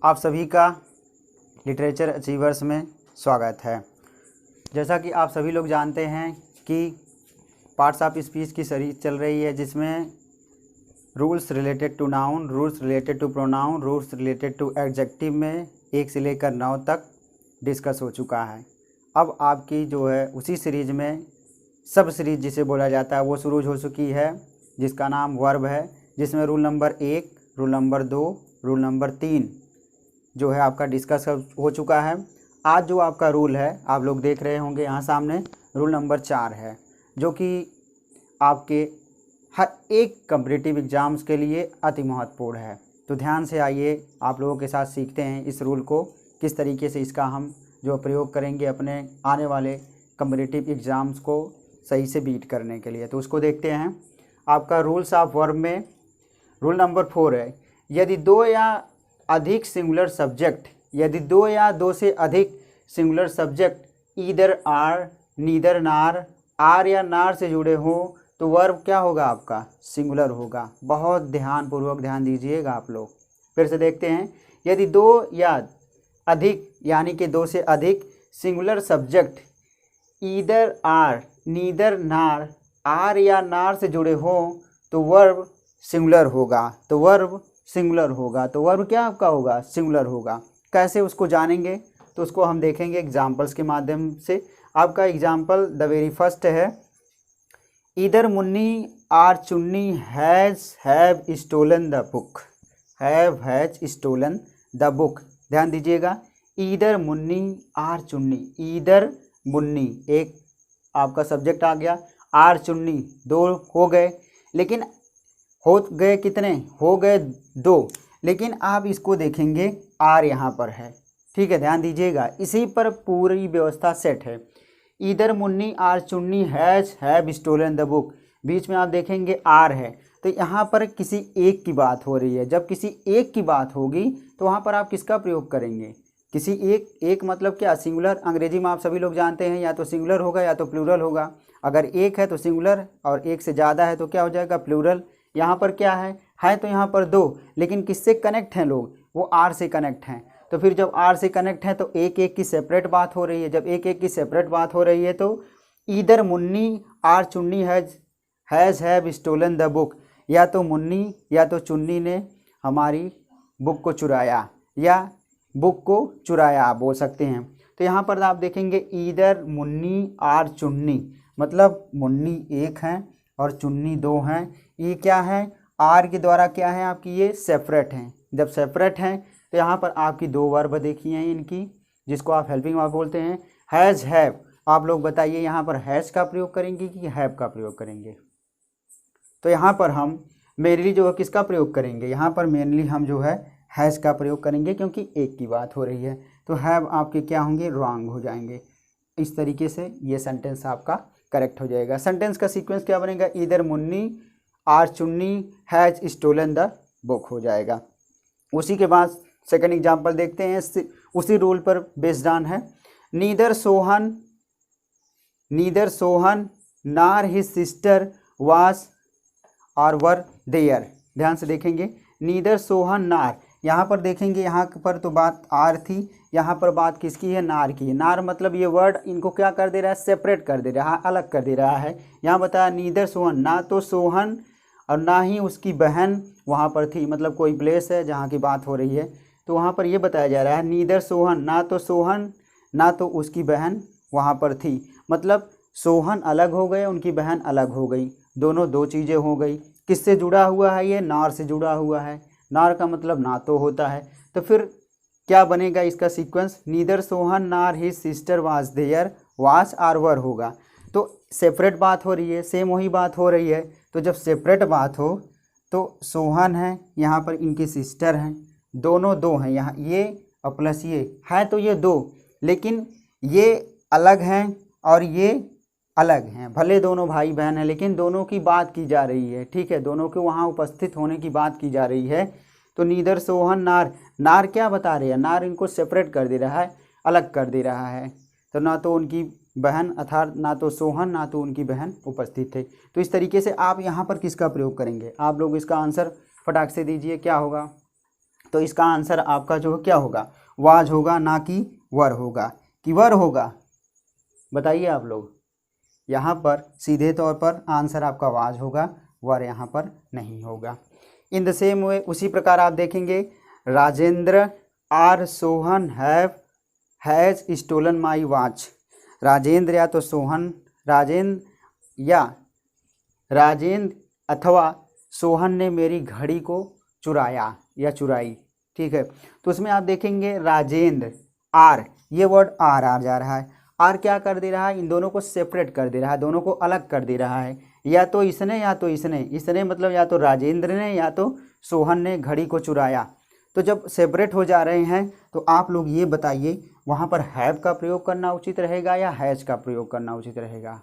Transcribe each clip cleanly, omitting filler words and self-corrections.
आप सभी का लिटरेचर अचीवर्स में स्वागत है। जैसा कि आप सभी लोग जानते हैं कि पार्ट्स ऑफ स्पीच की सीरीज चल रही है, जिसमें rules related to noun, rules related to pronoun, rules related to adjective में 1 से लेकर 9 तक डिस्कस हो चुका है। अब आपकी जो है उसी सीरीज में सब सीरीज जिसे बोला जाता है वो शुरू हो चुकी है, जिसका नाम वर्ब है, जिसमें rule number 1, rule number 2, rule number 3 जो है आपका डिस्कस हो चुका है। आज जो आपका रूल है आप लोग देख रहे होंगे यहाँ सामने, रूल नंबर 4 है, जो कि आपके हर एक कॉम्पिटिटिव एग्ज़ाम्स के लिए अति महत्वपूर्ण है। तो ध्यान से आइए, आप लोगों के साथ सीखते हैं इस रूल को, किस तरीके से इसका हम जो प्रयोग करेंगे अपने आने वाले कॉम्पिटिटिव एग्ज़ाम्स को सही से बीट करने के लिए। तो उसको देखते हैं। आपका रूल्स ऑफ वर्ब में रूल नंबर 4 है, यदि 2 या अधिक सिंगुलर सब्जेक्ट, यदि 2 या 2 से अधिक singular subject either or, neither, nor, or या नार से जुड़े हो तो वर्ब क्या होगा आपका? सिंगुलर होगा। बहुत ध्यानपूर्वक ध्यान दीजिएगा आप लोग। फिर से देखते हैं, यदि 2 या अधिक यानी कि 2 से अधिक singular subject either or, neither, nor, or या नार से जुड़े हो तो वर्ब सिंगुलर होगा। तो वर्ब सिंगुलर होगा, तो वर्ब क्या आपका होगा? सिंगुलर होगा। कैसे उसको जानेंगे? तो उसको हम देखेंगे एग्जाम्पल्स के माध्यम से। आपका एग्जाम्पल द वेरी फर्स्ट है, either Munni or Chunni have stolen the book, has stolen the book. ध्यान दीजिएगा, either Munni or Chunni, either Munni एक आपका सब्जेक्ट आ गया, आर चुन्नी 2 हो गए, लेकिन हो गए कितने? हो गए 2, लेकिन आप इसको देखेंगे आर यहाँ पर है। ठीक है, ध्यान दीजिएगा, इसी पर पूरी व्यवस्था सेट है। Either Munni or Chunni have stolen the book, बीच में आप देखेंगे आर है, तो यहाँ पर किसी एक की बात हो रही है। जब किसी एक की बात होगी तो वहाँ पर आप किसका प्रयोग करेंगे? किसी एक मतलब क्या? सिंगुलर। अंग्रेजी में आप सभी लोग जानते हैं, या तो सिंगुलर होगा या तो प्लूरल होगा। अगर एक है तो सिंगुलर, और एक से ज़्यादा है तो क्या हो जाएगा? प्लूरल। यहाँ पर क्या है तो यहाँ पर 2, लेकिन किससे कनेक्ट हैं लोग? वो आर से कनेक्ट हैं। तो फिर जब आर से कनेक्ट है तो एक एक की सेपरेट बात हो रही है। जब एक एक की सेपरेट बात हो रही है तो either Munni or Chunni have stolen the book, या तो मुन्नी या तो चुन्नी ने हमारी बुक को चुराया, या बुक को चुराया आप बोल सकते हैं। तो यहाँ पर आप देखेंगे ईदर मुन्नी आर चुन्नी, मतलब मुन्नी 1 है और चुन्नी 2 हैं। ये क्या है? आर के द्वारा क्या है आपकी? ये सेपरेट हैं। जब सेपरेट हैं तो यहाँ पर आपकी 2 वर्ब देखी हैं इनकी, जिसको आप हेल्पिंग वर्ब बोलते हैं, हैज़, हैव। आप लोग बताइए यहाँ पर हैज़ का प्रयोग करेंगे कि हैव का प्रयोग करेंगे? तो यहाँ पर हम मेनली जो है किसका प्रयोग करेंगे? यहाँ पर मेनली हम जो है हैज़ का प्रयोग करेंगे, क्योंकि एक की बात हो रही है। तो हैव आपके क्या होंगे? रॉन्ग हो जाएंगे। इस तरीके से ये सेंटेंस आपका करेक्ट हो जाएगा। सेंटेंस का सीक्वेंस क्या बनेगा? ईदर मुन्नी आर चुन्नी हैज स्टोलन द बुक हो जाएगा। उसी के बाद सेकंड एग्जांपल देखते हैं, उसी रूल पर बेस्ड ऑन है। Neither Sohan nor his sister was और वर देयर। ध्यान से देखेंगे, नीदर सोहन नार, यहाँ पर देखेंगे, यहाँ पर तो बात आर थी, यहाँ पर बात किसकी है? नार की है। नार मतलब ये वर्ड इनको क्या कर दे रहा है? सेपरेट कर दे रहा है, अलग कर दे रहा है। यहाँ बताया नीदर सोहन, ना तो सोहन और ना ही उसकी बहन वहाँ पर थी, मतलब कोई प्लेस है जहाँ की बात हो रही है। तो वहाँ पर ये बताया जा रहा है नीदर सोहन, ना तो सोहन ना तो उसकी बहन वहाँ पर थी, मतलब सोहन अलग हो गए, उनकी बहन अलग हो गई, दोनों 2 चीज़ें हो गई। किससे जुड़ा हुआ है? ये नार से जुड़ा हुआ है। नार का मतलब ना तो होता है। तो फिर क्या बनेगा इसका sequence? Neither Sohan nor his sister was there, was or were होगा। तो सेपरेट बात हो रही है, सेम वही बात हो रही है। तो जब सेपरेट बात हो तो सोहन है, यहाँ पर इनकी सिस्टर हैं, दोनों 2 हैं, यहाँ ये और प्लस ये है, तो ये 2, लेकिन ये अलग हैं और ये अलग हैं। भले दोनों भाई बहन हैं, लेकिन दोनों की बात की जा रही है। ठीक है, दोनों के वहाँ उपस्थित होने की बात की जा रही है। तो नीदर सोहन नार, नार क्या बता रहे हैं? नार इनको सेपरेट कर दे रहा है, अलग कर दे रहा है। तो ना तो उनकी बहन अर्थात ना तो सोहन ना तो उनकी बहन उपस्थित थे। तो इस तरीके से आप यहाँ पर किसका प्रयोग करेंगे? आप लोग इसका आंसर फटाक से दीजिए, क्या होगा? तो इसका आंसर आपका जो क्या होगा, वाज होगा, ना कि वर होगा। कि वर होगा, बताइए आप लोग। यहाँ पर सीधे तौर पर आंसर आपका वाज होगा, वर यहाँ पर नहीं होगा। इन द सेम वे, उसी प्रकार आप देखेंगे, Rajendra are Sohan has stolen my watch. Rajendra या तो सोहन, राजेंद्र अथवा सोहन ने मेरी घड़ी को चुराया या चुराई। ठीक है, तो उसमें आप देखेंगे राजेंद्र, आर, ये वर्ड आर जा रहा है। आर क्या कर दे रहा है, इन दोनों को सेपरेट कर दे रहा है, दोनों को अलग कर दे रहा है। या तो इसने या तो इसने मतलब या तो राजेंद्र ने या तो सोहन ने घड़ी को चुराया। तो जब सेपरेट हो जा रहे हैं तो आप लोग ये बताइए, वहाँ पर हैव का प्रयोग करना उचित रहेगा या हैज का प्रयोग करना उचित रहेगा?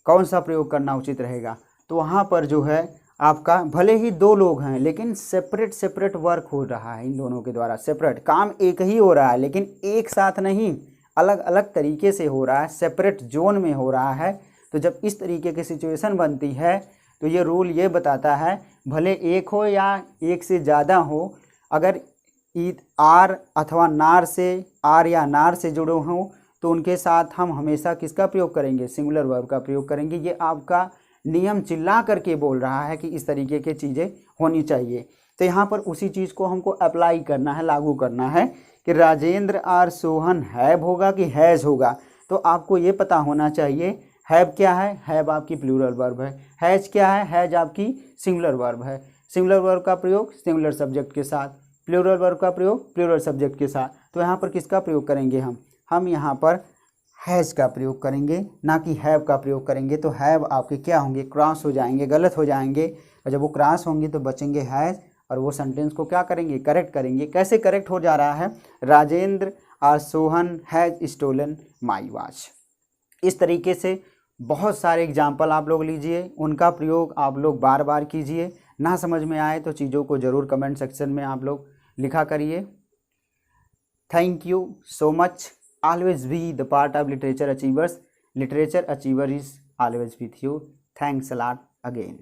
कौन सा प्रयोग करना उचित रहेगा? तो वहाँ पर जो है आपका, भले ही दो लोग हैं लेकिन सेपरेट वर्क हो रहा है इन दोनों के द्वारा। सेपरेट काम एक ही हो रहा है लेकिन एक साथ नहीं, अलग अलग तरीके से हो रहा है, सेपरेट जोन में हो रहा है। तो जब इस तरीके की सिचुएशन बनती है तो ये रूल ये बताता है, भले एक हो या एक से ज़्यादा हो, अगर आर अथवा नार से, आर या नार से जुड़े हों तो उनके साथ हम हमेशा किसका प्रयोग करेंगे, सिंगुलर वर्ब का प्रयोग करेंगे। ये आपका नियम चिल्ला करके बोल रहा है कि इस तरीके की चीज़ें होनी चाहिए। तो यहाँ पर उसी चीज़ को हमको अप्लाई करना है, लागू करना है कि राजेंद्र आर सोहन हैव होगा कि हैज़ होगा। तो आपको ये पता होना चाहिए हैव क्या है, हैव आपकी प्लूरल वर्ब है। हैज़ क्या है, हैज आपकी सिंगुलर वर्ब है। सिंगुलर वर्ब का प्रयोग सिंगुलर सब्जेक्ट के साथ, प्लूरल वर्ब का प्रयोग प्लूरल सब्जेक्ट के साथ। तो यहाँ पर किसका प्रयोग करेंगे हम यहाँ पर हैज़ का प्रयोग करेंगे, ना कि हैव का प्रयोग करेंगे। तो हैव आपके क्या होंगे, क्रॉस हो जाएंगे, गलत हो जाएंगे। और जब वो क्रॉस होंगे तो बचेंगे हैज़, और वो सेंटेंस को क्या करेंगे, करेक्ट करेंगे। कैसे करेक्ट हो जा रहा है, Rajendra are Sohan has stolen my watch. इस तरीके से बहुत सारे एग्जाम्पल आप लोग लीजिए, उनका प्रयोग आप लोग बार बार कीजिए। ना समझ में आए तो चीज़ों को ज़रूर कमेंट सेक्शन में आप लोग लिखा करिए। Thank you so much. Always be the part of literature achievers. Literature achiever is always with you. Thanks a lot again.